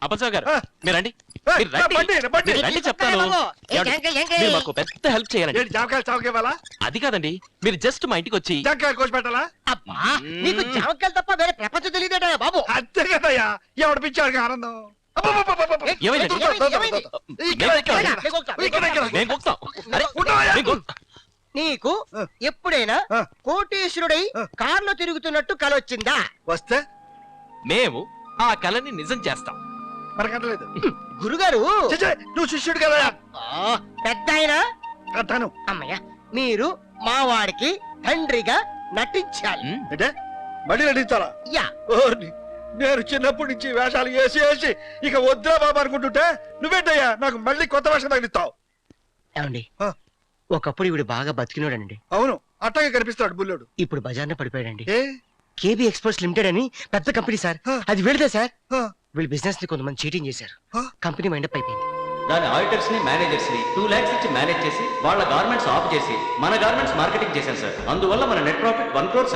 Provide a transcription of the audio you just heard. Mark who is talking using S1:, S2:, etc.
S1: అప్పసావ్ గారు మీరు రండి, మీరు రండి, మీరు రండి చెప్తాను. మీరు మాకు పెద్ద హెల్ప్ చేయాలండి.
S2: జామకాయలు చావకి ఇవ్వాలా?
S1: అది కాదండి, మీరు జస్ట్ మా ఇంటికి వచ్చి
S2: జామకాయలు కోసి పెట్టాలా?
S3: అబ్బా నీకు జామకాయలు తప్ప వేరే ప్రపంచం తెలియదేటా బాబు.
S2: అంతే కదయ్యా, ఎవడు పిచ్చాడికి ఆనందం.
S1: ఏమైందండి? నేను గోక్తాం. అరే, నేను గోక్-
S3: నీకు ఎప్పుడైనా కోటేశ్వరుడై కారులో తిరుగుతున్నట్టు కలొచ్చిందా?
S2: వస్తే
S1: మేము ఆ కళని నిజం చేస్తాం.
S2: మనకంటలేదు.
S3: గురుగారు
S2: నువ్వు శిష్యుడు కదా.
S3: పెద్ద ఆయన
S2: అంటాను.
S3: అమ్మయ్య మీరు మా వాడికి తండ్రిగా నటించాలి.
S1: ఉమ్,
S2: అంటే మళ్ళీ నటించాలా?
S3: యా
S2: ఓర్ని, నేను చిన్నప్పటి నుంచి వేషాలు వేసి వేసి ఇక వద్దురా బాబా అనుకుంటుంటే నువ్వేంటయ్యా నాకు మళ్ళీ కొత్త వేషం తగిలిస్తావు.
S3: ఏమండి
S2: ఆ.
S3: ఒకప్పుడు ఇవిడు బాగా బతికినోడండి.
S2: అవును, అట్టగే కనిపిస్తాడు బుల్లోడు.
S3: ఇప్పుడు బజార్న పడిపోయాడండి.
S2: ఏ
S3: కేబీ ఎక్స్పోర్ట్స్ లిమిటెడ్ అని పెద్ద కంపెనీ సార్.
S2: ఆ.
S3: అది వీళ్ళదే సార్.
S2: ఆ,
S3: వీళ్ళు బిజినెస్ ని కొంతమంది చీటింగ్ చేశారు.
S2: ఆ.
S3: కంపెనీ మైండప్ అయిపోయింది.
S4: దాని ఆడిటర్స్ ని మేనేజర్స్ ని 2 lakhs ఇచ్చి మేనేజ్ చేసి వాళ్ళ గార్మెంట్స్ ఆఫ్ చేసి మన గార్మెంట్స్ మార్కెటింగ్ చేశాను సార్. అందువల్ల మన నెట్ ప్రాఫిట్ 1 crore